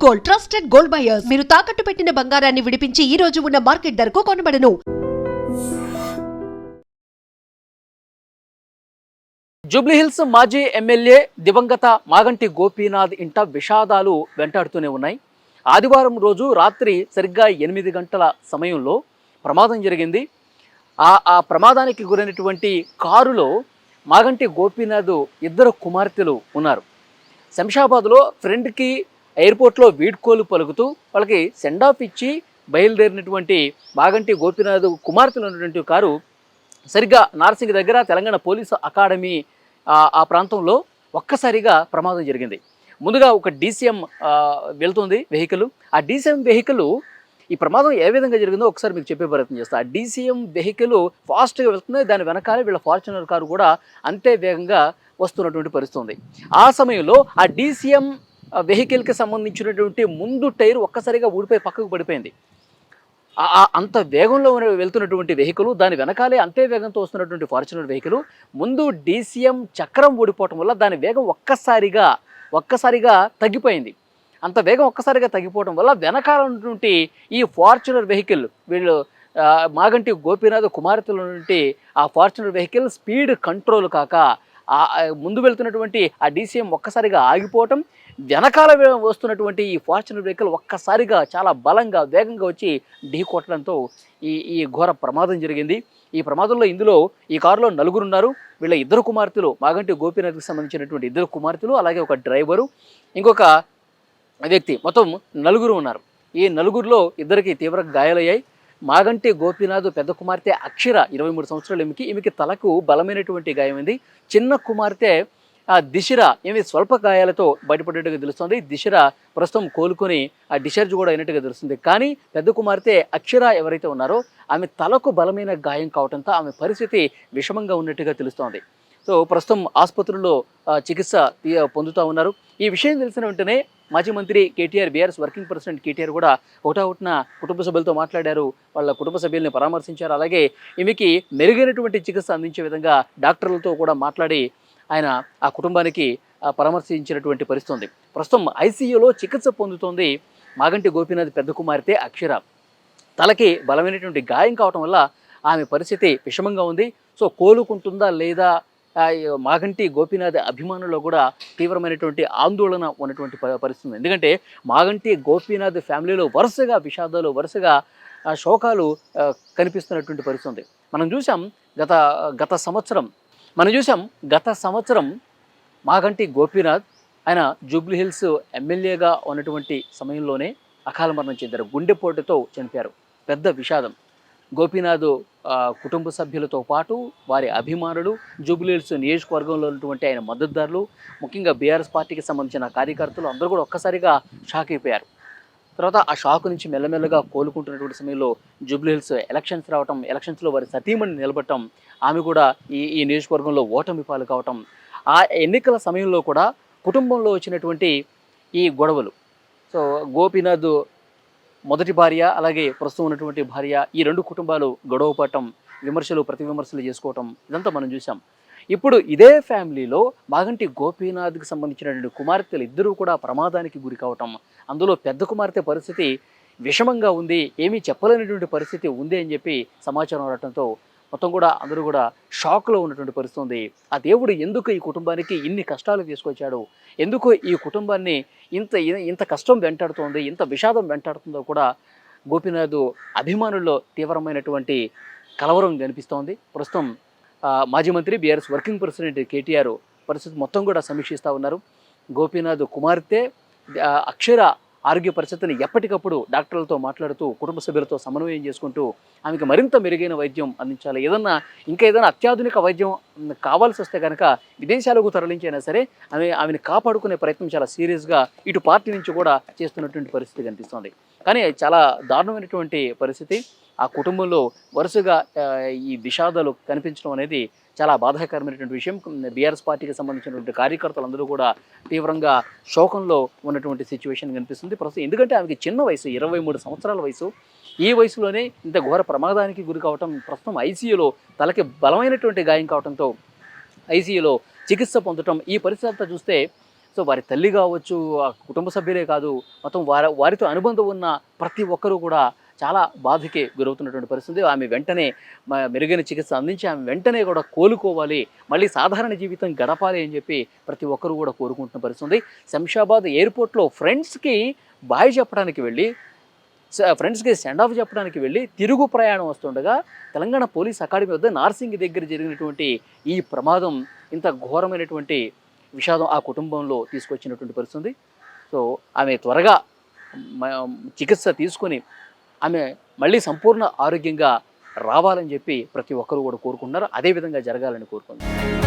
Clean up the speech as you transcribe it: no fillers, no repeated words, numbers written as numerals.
Gold, trusted gold buyers. మీరు తాకట్టు పెట్టిన బంగారాన్ని విడిపించి ఈ రోజు ఉన్న మార్కెట్ ధరకు కొనబడను. జూబ్లీహిల్స్ మాజీ ఎమ్మెల్యే దివంగత మాగంటి గోపీనాథ్ ఇంట విషాదాలు వెంటాడుతూనే ఉన్నాయి. ఆదివారం రోజు రాత్రి సరిగ్గా 8 గంటల సమయంలో ప్రమాదం జరిగింది. ఆ ప్రమాదానికి గురైనటువంటి కారులో మాగంటి గోపీనాథ్ ఇద్దరు కుమార్తెలు ఉన్నారు. శంషాబాద్లో ఫ్రెండ్కి ఎయిర్పోర్ట్లో వీడ్కోలు పలుకుతూ వాళ్ళకి సెండ్ ఆఫ్ ఇచ్చి బయలుదేరినటువంటి మాగంటి గోపీనాథ్ కుమార్తెలు ఉన్నటువంటి కారు సరిగ్గా నార్సింగ్ దగ్గర తెలంగాణ పోలీసు అకాడమీ ఆ ప్రాంతంలో ఒక్కసారిగా ప్రమాదం జరిగింది. ముందుగా ఒక డీసీఎం వెళ్తుంది వెహికల్. ఆ డీసీఎం వెహికల్ ఈ ప్రమాదం ఏ విధంగా జరిగిందో ఒకసారి మీకు చెప్పే ప్రయత్నం చేస్తా. ఆ డీసీఎం వెహికల్ ఫాస్ట్గా వెళ్తుంది. దాని వెనకాలే వీళ్ళ ఫార్చునర్ కారు కూడా అంతే వేగంగా వస్తున్నటువంటి పరిస్థితి ఉంది. ఆ సమయంలో ఆ డీసీఎం వెహికల్కి సంబంధించినటువంటి ముందు టైర్ ఒక్కసారిగా ఊడిపోయి పక్కకు పడిపోయింది. అంత వేగంలో వెళ్తున్నటువంటి వెహికల్, దాని వెనకాలే అంతే వేగంతో వస్తున్నటువంటి ఫార్చునర్ వెహికల్, ముందు డీసీఎం చక్రం ఊడిపోవటం వల్ల దాని వేగం ఒక్కసారిగా తగ్గిపోయింది. అంత వేగం ఒక్కసారిగా తగ్గిపోవడం వల్ల వెనకాల ఉన్నటువంటి ఈ ఫార్చునర్ వెహికల్, వీళ్ళు మాగంటి గోపీనాథ్ కుమార్తెల నుండి ఆ ఫార్చునర్ వెహికల్ స్పీడ్ కంట్రోల్ కాక ముందు వెళ్తున్నటువంటి ఆ డీసీఎం ఒక్కసారిగా ఆగిపోవటం, వెనకాల వస్తున్నటువంటి ఈ ఫార్చునర్ వెహికల్ ఒక్కసారిగా చాలా బలంగా వేగంగా వచ్చి ఢీ కొట్టడంతో ఈ ఘోర ప్రమాదం జరిగింది. ఈ ప్రమాదంలో ఈ కారులో 4 ఉన్నారు. వీళ్ళ ఇద్దరు కుమార్తెలు, మాగంటి గోపీనాథ్కి సంబంధించినటువంటి ఇద్దరు కుమార్తెలు, అలాగే ఒక డ్రైవరు, ఇంకొక వ్యక్తి, మొత్తం 4 ఉన్నారు. ఈ 4లో ఇద్దరికి తీవ్రంగా గాయాలయ్యాయి. మాగంటి గోపీనాథ్ పెద్ద కుమార్తె అక్షర 23 సంవత్సరాలు, ఈమెకి తలకు బలమైనటువంటి గాయమైంది. చిన్న కుమార్తె దిశర ఏమి స్వల్ప గాయాలతో బయటపడ్డట్టుగా తెలుస్తుంది. దిశర ప్రస్తుతం కోలుకొని డిశ్చార్జ్ కూడా అయినట్టుగా తెలుస్తుంది. కానీ పెద్ద కుమార్తె అక్షర ఎవరైతే ఉన్నారో ఆమె తలకు బలమైన గాయం కావడంతో ఆమె పరిస్థితి విషమంగా ఉన్నట్టుగా తెలుస్తోంది. సో ప్రస్తుతం ఆసుపత్రుల్లో చికిత్స పొందుతూ ఉన్నారు. ఈ విషయం తెలిసిన వెంటనే మాజీ మంత్రి KTR, BRS working president KTR కూడా ఒకటా కుటుంబ సభ్యులతో మాట్లాడారు. వాళ్ళ కుటుంబ సభ్యుల్ని పరామర్శించారు. అలాగే ఈమెకి మెరుగైనటువంటి చికిత్స అందించే విధంగా డాక్టర్లతో కూడా మాట్లాడి ఆయన ఆ కుటుంబానికి పరామర్శించినటువంటి పరిస్థితి ఉంది. ప్రస్తుతం ఐసీయూలో చికిత్స పొందుతోంది మాగంటి గోపీనాథ్ పెద్ద కుమార్తె అక్షర. తలకి బలమైనటువంటి గాయం కావటం వల్ల ఆమె పరిస్థితి విషమంగా ఉంది. సో కోలుకుంటుందా లేదా మాగంటి గోపీనాథ్ అభిమానుల్లో కూడా తీవ్రమైనటువంటి ఆందోళన ఉన్నటువంటి పరిస్థితి ఉంది. ఎందుకంటే మాగంటి గోపీనాథ్ ఫ్యామిలీలో వరుసగా విషాదాలు, వరుసగా శోకాలు కనిపిస్తున్నటువంటి పరిస్థితి ఉంది. మనం చూసాం గత సంవత్సరం మాగంటి గోపీనాథ్ ఆయన జూబ్లీహిల్స్ ఎమ్మెల్యేగా ఉన్నటువంటి సమయంలోనే అకాల మరణం చెందారు. గుండెపోటుతో చనిపోయారు. పెద్ద విషాదం. గోపీనాథ్ కుటుంబ సభ్యులతో పాటు వారి అభిమానులు, జూబ్లీహిల్స్ నియోజకవర్గంలో ఉన్నటువంటి ఆయన మద్దతుదారులు, ముఖ్యంగా బీఆర్ఎస్ పార్టీకి సంబంధించిన కార్యకర్తలు అందరూ కూడా ఒక్కసారిగా షాక్ అయిపోయారు. తర్వాత ఆ షాక్ నుంచి మెల్లమెల్లగా కోలుకుంటున్నటువంటి సమయంలో జూబ్లీహిల్స్ ఎలక్షన్స్ రావటం, ఎలక్షన్స్లో వారి సతీమణి నిలబడటం, ఆమె కూడా ఈ నియోజకవర్గంలో ఓటమి పాలు కావటం, ఆ ఎన్నికల సమయంలో కూడా కుటుంబంలో వచ్చినటువంటి ఈ గొడవలు. సో గోపీనాథ్ మొదటి భార్య, అలాగే ప్రస్తుతం ఉన్నటువంటి భార్య, ఈ 2 కుటుంబాలు గొడవ పడటం, విమర్శలు ప్రతి విమర్శలు చేసుకోవటం, ఇదంతా మనం చూసాం. ఇప్పుడు ఇదే ఫ్యామిలీలో మాగంటి గోపీనాథ్కి సంబంధించినటువంటి కుమార్తెలు ఇద్దరూ కూడా ప్రమాదానికి గురి కావటం, అందులో పెద్ద కుమార్తె పరిస్థితి విషమంగా ఉంది, ఏమీ చెప్పలేనటువంటి పరిస్థితి ఉంది అని చెప్పి సమాచారం రావడంతో మొత్తం కూడా అందరూ కూడా షాక్లో ఉన్నటువంటి పరిస్థితి ఉంది. ఆ దేవుడు ఎందుకు ఈ కుటుంబానికి ఇన్ని కష్టాలు తీసుకొచ్చాడు, ఎందుకు ఈ కుటుంబాన్ని ఇంత కష్టం వెంటాడుతోంది, ఇంత విషాదం వెంటాడుతుందో కూడా గోపీనాథ్ అభిమానుల్లో తీవ్రమైనటువంటి కలవరం కనిపిస్తోంది. ప్రస్తుతం మాజీ మంత్రి, బీఆర్ఎస్ వర్కింగ్ ప్రెసిడెంట్ కేటీఆర్ పరిస్థితి మొత్తం కూడా సమీక్షిస్తూ ఉన్నారు. గోపీనాథ్ కుమార్తె అక్షర ఆరోగ్య పరిస్థితిని ఎప్పటికప్పుడు డాక్టర్లతో మాట్లాడుతూ, కుటుంబ సభ్యులతో సమన్వయం చేసుకుంటూ ఆమెకు మరింత మెరుగైన వైద్యం అందించాలి. ఏదైనా అత్యాధునిక వైద్యం కావాల్సి వస్తే కనుక విదేశాలకు తరలించైనా సరే ఆమెను కాపాడుకునే ప్రయత్నం చాలా సీరియస్గా ఇటు పార్టీ నుంచి కూడా చేస్తున్నటువంటి పరిస్థితి కనిపిస్తోంది. కానీ చాలా దారుణమైనటువంటి పరిస్థితి. ఆ కుటుంబంలో వరుసగా ఈ విషాదాలు కనిపించడం అనేది చాలా బాధాకరమైనటువంటి విషయం. బీఆర్ఎస్ పార్టీకి సంబంధించినటువంటి కార్యకర్తలందరూ కూడా తీవ్రంగా శోకంలో ఉన్నటువంటి సిచ్యువేషన్ కనిపిస్తుంది ప్రస్తుతం. ఎందుకంటే ఆమెకి చిన్న వయసు, 23 సంవత్సరాల వయసు. ఈ వయసులోనే ఇంత ఘోర ప్రమాదానికి గురి కావటం, ప్రస్తుతం ఐసీయూలో తలకి బలమైనటువంటి గాయం కావడంతో ఐసీయూలో చికిత్స పొందటం, ఈ పరిస్థితి అంతా చూస్తే సో వారి తల్లి కావచ్చు, ఆ కుటుంబ సభ్యులే కాదు, మొత్తం వారితో అనుబంధం ఉన్న ప్రతి ఒక్కరూ కూడా చాలా బాధకి గురవుతున్నటువంటి పరిస్థితి. ఆమె వెంటనే మెరుగైన చికిత్స అందించి ఆమె వెంటనే కూడా కోలుకోవాలి, మళ్ళీ సాధారణ జీవితం గడపాలి అని చెప్పి ప్రతి ఒక్కరూ కూడా కోరుకుంటున్న పరిస్థితి. శంషాబాద్ ఎయిర్పోర్ట్లో ఫ్రెండ్స్కి బాయ్ చెప్పడానికి వెళ్ళి, ఫ్రెండ్స్కి సెండ్ ఆఫ్ చెప్పడానికి వెళ్ళి తిరుగు ప్రయాణం వస్తుండగా తెలంగాణ పోలీస్ అకాడమీ వద్ద నార్సింగ్ దగ్గర జరిగినటువంటి ఈ ప్రమాదం ఇంత ఘోరమైనటువంటి విషాదం ఆ కుటుంబంలో తీసుకొచ్చినటువంటి పరిస్థితి. సో ఆమె త్వరగా చికిత్స తీసుకొని ఆమె మళ్ళీ సంపూర్ణ ఆరోగ్యంగా రావాలని చెప్పి ప్రతి ఒక్కరూ కూడా కోరుకుంటున్నారు. అదేవిధంగా జరగాలని కోరుకుంటున్నారు.